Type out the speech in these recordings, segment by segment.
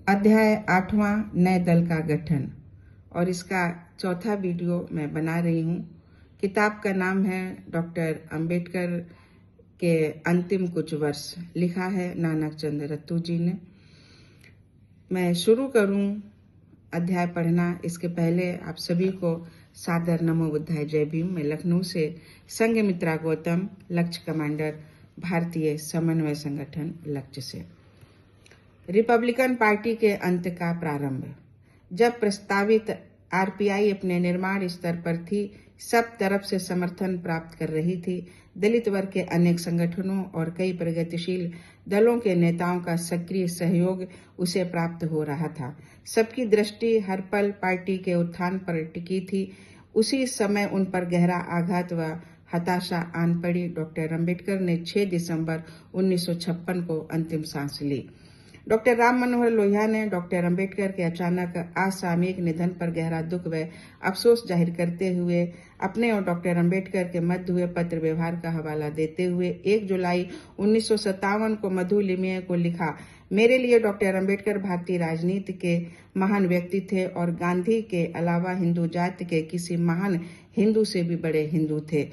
अध्याय 8वां नए दल का गठन और इसका चौथा वीडियो मैं बना रही हूँ। किताब का नाम है डॉक्टर अंबेडकर के अंतिम कुछ वर्ष, लिखा है नानक चंद्र रत्तू जी ने। मैं शुरू करूँ अध्याय पढ़ना इसके पहले आप सभी को सादर नमो बुद्धाय जय भीम। मैं लखनऊ से संघमित्रा गौतम, लक्ष्य कमांडर, भारतीय समन्वय संगठन लक्ष्य से। रिपब्लिकन पार्टी के अंत का प्रारंभ। जब प्रस्तावित आरपीआई अपने निर्माण स्तर पर थी, सब तरफ से समर्थन प्राप्त कर रही थी। दलित वर्ग के अनेक संगठनों और कई प्रगतिशील दलों के नेताओं का सक्रिय सहयोग उसे प्राप्त हो रहा था। सबकी दृष्टि हर पल पार्टी के उत्थान पर टिकी थी। उसी समय उन पर गहरा आघात व हताशा आन पड़ी। डॉक्टर अंबेडकर ने 6 दिसंबर 1956 को अंतिम सांस ली। डॉक्टर राम मनोहर लोहिया ने डॉक्टर अंबेडकर के अचानक असामयिक निधन पर गहरा दुख व अफसोस जाहिर करते हुए अपने और डॉक्टर अंबेडकर के मध्य हुए पत्र व्यवहार का हवाला देते हुए 1 जुलाई 1957 को मधु लिमये को लिखा, मेरे लिए डॉक्टर अंबेडकर भारतीय राजनीति के महान व्यक्ति थे और गांधी के अलावा हिंदू जाति के किसी महान हिंदू से भी बड़े हिंदू थे।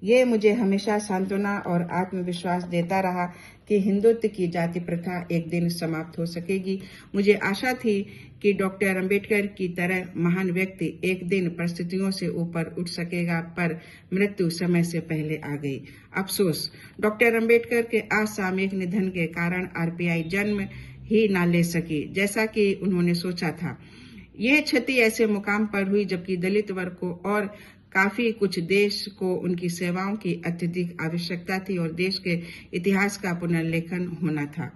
ये मुझे हमेशा सांत्वना और आत्मविश्वास देता रहा कि हिंदुत्व की जाति प्रथा एक दिन समाप्त हो सकेगी। मुझे आशा थी कि डॉक्टर अंबेडकर की तरह महान व्यक्ति एक दिन परिस्थितियों से ऊपर उठ सकेगा, पर मृत्यु समय से पहले आ गई। अफसोस, डॉक्टर अंबेडकर के असामयिक निधन के कारण आरपीआई जन्म ही ना ले सकी जैसा कि उन्होंने सोचा था। यह क्षति ऐसे मुकाम पर हुई जबकि दलित वर्ग को और काफी कुछ देश को उनकी सेवाओं की अत्यधिक आवश्यकता थी और देश के इतिहास का पुनर्लेखन होना था।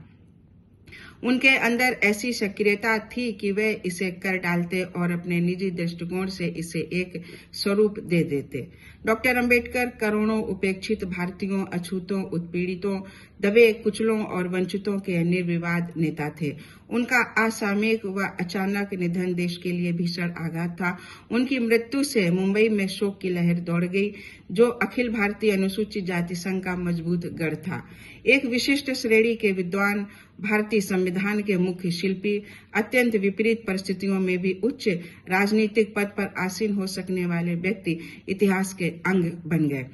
उनके अंदर ऐसी सक्रियता थी कि वे इसे कर डालते और अपने निजी दृष्टिकोण से इसे एक स्वरूप दे देते। डॉक्टर अंबेडकर करोड़ों उपेक्षित भारतीयों, अछूतों, उत्पीड़ितों, दबे कुचलों और वंचितों के निर्विवाद नेता थे। उनका असामयिक व अचानक निधन देश के लिए भीषण आघात था। उनकी मृत्यु से मुंबई में शोक की लहर दौड़ गई, जो अखिल भारतीय अनुसूचित जाति संघ का मजबूत गढ़ था। एक विशिष्ट श्रेणी के विद्वान, भारतीय संविधान के मुख्य शिल्पी, अत्यंत विपरीत परिस्थितियों में भी उच्च राजनीतिक पद पर आसीन हो सकने वाले व्यक्ति इतिहास के अंग बन गए।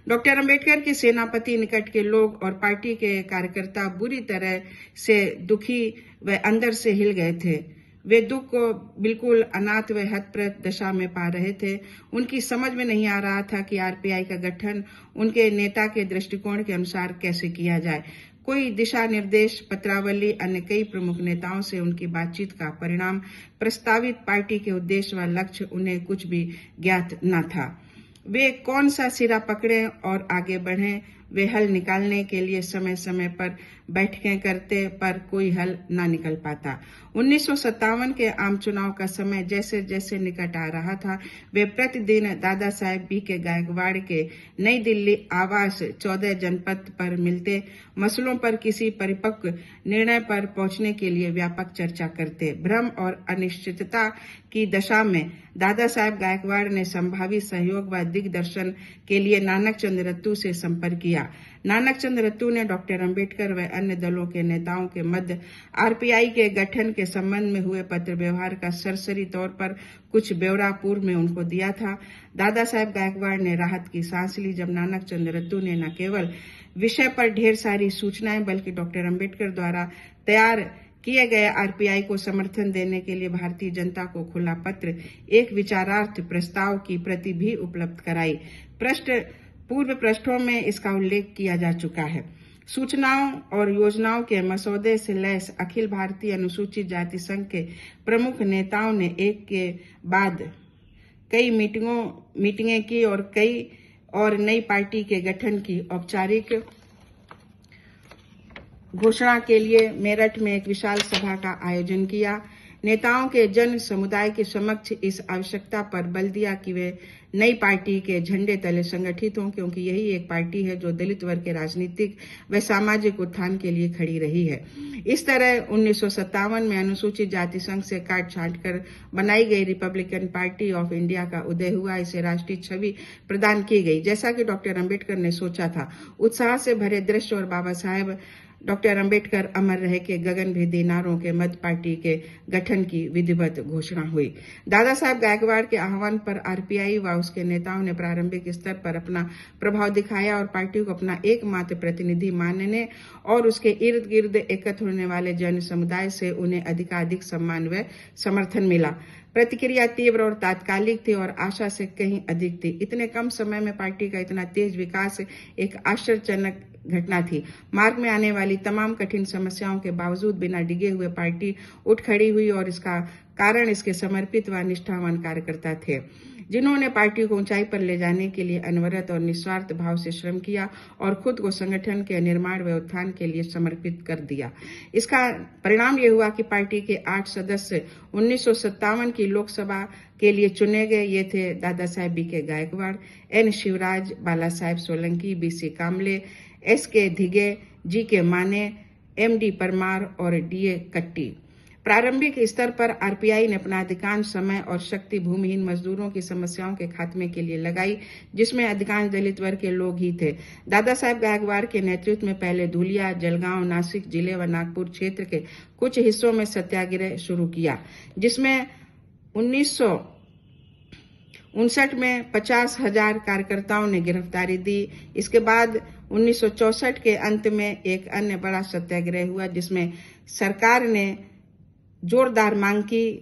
डॉक्टर अंबेडकर के सेनापति, निकट के लोग और पार्टी के कार्यकर्ता बुरी तरह से दुखी व अंदर से हिल गए थे। वे दुख को बिल्कुल अनाथ व हतप्रभ दशा में पा रहे थे। उनकी समझ में नहीं आ रहा था कि आरपीआई का गठन उनके नेता के दृष्टिकोण के अनुसार कैसे किया जाए। कोई दिशा निर्देश, पत्रावली, अन्य कई प्रमुख नेताओं से उनकी बातचीत का परिणाम, प्रस्तावित पार्टी के उद्देश्य व लक्ष्य उन्हें कुछ भी ज्ञात न था। वे कौन सा सिरा पकड़े और आगे बढ़ें, वे हल निकालने के लिए समय समय पर बैठकें करते, पर कोई हल न निकल पाता। 1957 के आम चुनाव का समय जैसे जैसे निकट आ रहा था, वे प्रतिदिन दादा साहेब B.K. गायकवाड़ के नई दिल्ली आवास 14 जनपद पर मिलते, मसलों पर किसी परिपक्व निर्णय पर पहुंचने के लिए व्यापक चर्चा करते। भ्रम और अनिश्चितता की दशा में दादा साहेब गायकवाड़ ने संभावित सहयोग व दिग्दर्शन के लिए नानक चंद्र रत्तू से संपर्क किया। नानक चंद्र रत्तू ने डॉक्टर अंबेडकर व अन्य दलों के नेताओं के मध्य आरपीआई के गठन के संबंध में हुए पत्र व्यवहार का सरसरी तौर पर कुछ ब्यौरा पूर्व में उनको दिया था। दादा साहेब गायकवाड़ ने राहत की सांस ली जब नानक चंद्र रत्तू ने न केवल विषय पर ढेर सारी सूचनाएं बल्कि डॉक्टर अंबेडकर द्वारा तैयार किए गए आरपीआई को समर्थन देने के लिए भारतीय जनता को खुला पत्र, एक विचारार्थ प्रस्ताव की प्रति भी उपलब्ध कराई। पूर्व पृष्ठों में इसका उल्लेख किया जा चुका है। सूचनाओं और योजनाओं के मसौदे से लैस अखिल भारतीय अनुसूचित जाति संघ के प्रमुख नेताओं ने एक के बाद कई मीटिंगें की और नई पार्टी के गठन की औपचारिक घोषणा के लिए मेरठ में एक विशाल सभा का आयोजन किया। नेताओं के जन समुदाय के समक्ष इस आवश्यकता पर बल दिया कि वे नई पार्टी के झंडे तले संगठित हों, क्योंकि यही एक पार्टी है जो दलित वर्ग के राजनीतिक व सामाजिक उत्थान के लिए खड़ी रही है। इस तरह 1957 में अनुसूचित जाति संघ से काट छांट कर बनाई गई रिपब्लिकन पार्टी ऑफ इंडिया का उदय हुआ। इसे राष्ट्रीय छवि प्रदान की गई, जैसा कि डॉक्टर अंबेडकर ने सोचा था। उत्साह से भरे दृश्य और बाबा साहेब डॉक्टर अंबेडकर अमर रहे के गगनभेदी नारों के मध्य पार्टी के गठन की विधिवत घोषणा हुई। दादा साहब गायकवाड़ के आह्वान पर आरपीआई व उसके नेताओं ने प्रारंभिक स्तर पर अपना प्रभाव दिखाया और पार्टी को अपना एकमात्र प्रतिनिधि मानने और उसके इर्द गिर्द एकत्र होने वाले जन समुदाय से उन्हें अधिकाधिक सम्मान व समर्थन मिला। प्रतिक्रिया तीव्र और तात्कालिक थी और आशा से कहीं अधिक थी। इतने कम समय में पार्टी का इतना तेज विकास एक आश्चर्यजनक घटना थी। मार्ग में आने वाली तमाम कठिन समस्याओं के बावजूद बिना डिगे हुए पार्टी उठ खड़ी हुई और इसका कारण इसके समर्पित व निष्ठावान कार्यकर्ता थे, जिन्होंने पार्टी को ऊंचाई पर ले जाने के लिए अनवरत और निस्वार्थ भाव से श्रम किया और खुद को संगठन के निर्माण व उत्थान के लिए समर्पित कर दिया। इसका परिणाम यह हुआ कि पार्टी के 8 सदस्य 1957 की लोकसभा के लिए चुने गए। ये थे दादा साहेब बीके गायकवाड़, एन शिवराज, बाला साहेब सोलंकी, बीसी कामले, एसके धिगे, जीके माने, एमडी परमार और डीए कट्टी। प्रारंभिक स्तर पर आरपीआई ने अपना अधिकांश समय और शक्ति भूमिहीन मजदूरों की समस्याओं के खात्मे के लिए लगाई, जिसमें अधिकांश दलित वर्ग के लोग ही थे। दादा साहेब गायकवाड़ के नेतृत्व में पहले धुलिया, जलगांव, नासिक जिले व नागपुर क्षेत्र के कुछ हिस्सों में सत्याग्रह शुरू किया, जिसमें 1959 में 50,000 कार्यकर्ताओं ने गिरफ्तारी दी। इसके बाद 1964 के अंत में एक अन्य बड़ा सत्याग्रह हुआ, जिसमें सरकार ने जोरदार मांग की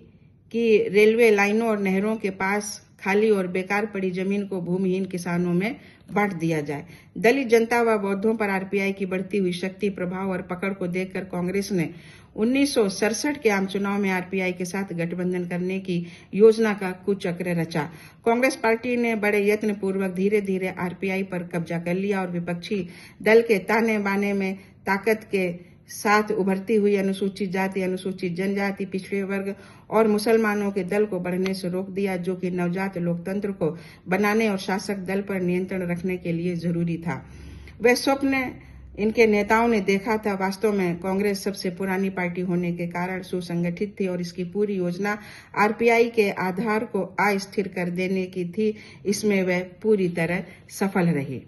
कि रेलवे लाइनों और नहरों के पास खाली और बेकार पड़ी जमीन को भूमिहीन किसानों में बांट दिया जाए। दलित जनता व बौद्धों पर आरपीआई की बढ़ती हुई शक्ति, प्रभाव और पकड़ को देखकर कांग्रेस ने 1967 के आम चुनाव में आरपीआई के साथ गठबंधन करने की योजना का कुचक्र रचा। कांग्रेस पार्टी ने बड़े यत्न पूर्वक धीरे धीरे आरपीआई पर कब्जा कर लिया और विपक्षी दल के ताने बाने में ताकत के साथ उभरती हुई अनुसूचित जाति, अनुसूचित जनजाति, पिछड़े वर्ग और मुसलमानों के दल को बढ़ने से रोक दिया, जो कि नवजात लोकतंत्र को बनाने और शासक दल पर नियंत्रण रखने के लिए जरूरी था। वह स्वप्न इनके नेताओं ने देखा था। वास्तव में कांग्रेस सबसे पुरानी पार्टी होने के कारण सुसंगठित थी और इसकी पूरी योजना आरपीआई के आधार को अस्थिर कर देने की थी। इसमें वह पूरी तरह सफल रही।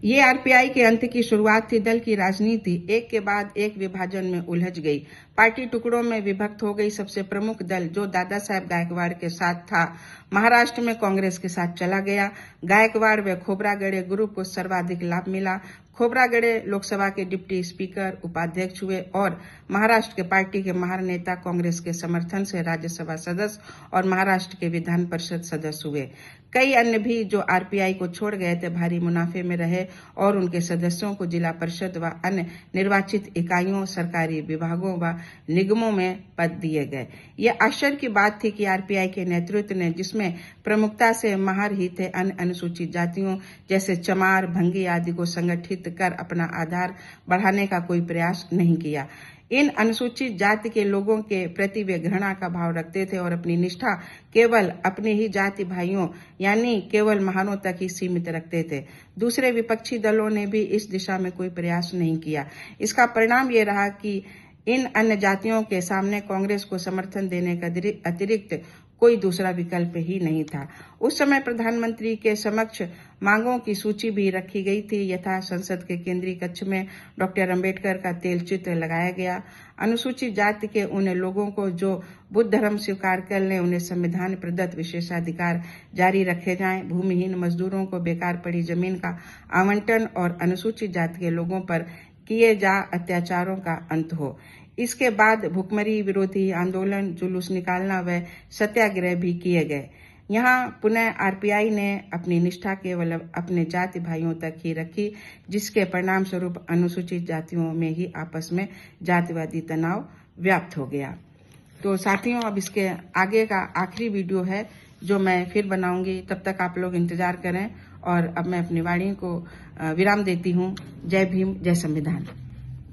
ये आरपीआई के अंत की शुरुआत थी। दल की राजनीति एक के बाद एक विभाजन में उलझ गई। पार्टी टुकड़ों में विभक्त हो गई। सबसे प्रमुख दल, जो दादा साहेब गायकवाड़ के साथ था, महाराष्ट्र में कांग्रेस के साथ चला गया। गायकवाड़ व खोब्रागड़े ग्रुप को सर्वाधिक लाभ मिला। खोब्रागड़े लोकसभा के डिप्टी स्पीकर, उपाध्यक्ष हुए और महाराष्ट्र के पार्टी के महान नेता कांग्रेस के समर्थन से राज्यसभा सदस्य और महाराष्ट्र के विधान परिषद सदस्य हुए। कई अन्य भी जो आरपीआई को छोड़ गए थे भारी मुनाफे में रहे और उनके सदस्यों को जिला परिषद व अन्य निर्वाचित इकाइयों, सरकारी विभागों व निगमों में पद दिए गए। यह आश्चर्य की बात थी कि आरपीआई के नेतृत्व ने, जिसमें प्रमुखता से महार ही थे, अन्य अनुसूचित जातियों जैसे चमार, भंगी आदि को संगठित कर अपना आधार बढ़ाने का कोई प्रयास नहीं किया। इन अनुसूचित जाति के लोगों के प्रति वे घृणा का भाव रखते थे और अपनी निष्ठा केवल अपने ही जाति भाइयों यानी केवल महानों तक ही सीमित रखते थे। दूसरे विपक्षी दलों ने भी इस दिशा में कोई प्रयास नहीं किया। इसका परिणाम ये रहा कि इन अन्य जातियों के सामने कांग्रेस को समर्थन देने का अतिरिक्त कोई दूसरा विकल्प ही नहीं था। उस समय प्रधानमंत्री के समक्ष मांगों की सूची भी रखी गई थी। यथा संसद के केंद्रीय कक्ष में डॉक्टर अंबेडकर का तेल चित्र लगाया गया। अनुसूचित जाति के उन लोगों को जो बुद्ध धर्म स्वीकार कर लें, उन्हें संविधान प्रदत्त विशेषाधिकार जारी रखे जाएं। भूमिहीन मजदूरों को बेकार पड़ी जमीन का आवंटन और अनुसूचित जाति के लोगों पर किए जा अत्याचारों का अंत हो। इसके बाद भुखमरी विरोधी आंदोलन, जुलूस निकालना व सत्याग्रह भी किए गए। यहाँ पुनः आरपीआई ने अपनी निष्ठा केवल अपने जाति भाइयों तक ही रखी, जिसके परिणाम स्वरूप अनुसूचित जातियों में ही आपस में जातिवादी तनाव व्याप्त हो गया। तो साथियों, अब इसके आगे का आखिरी वीडियो है जो मैं फिर बनाऊंगी। तब तक आप लोग इंतजार करें और अब मैं अपनी वाणी को विराम देती हूँ। जय भीम, जय संविधान।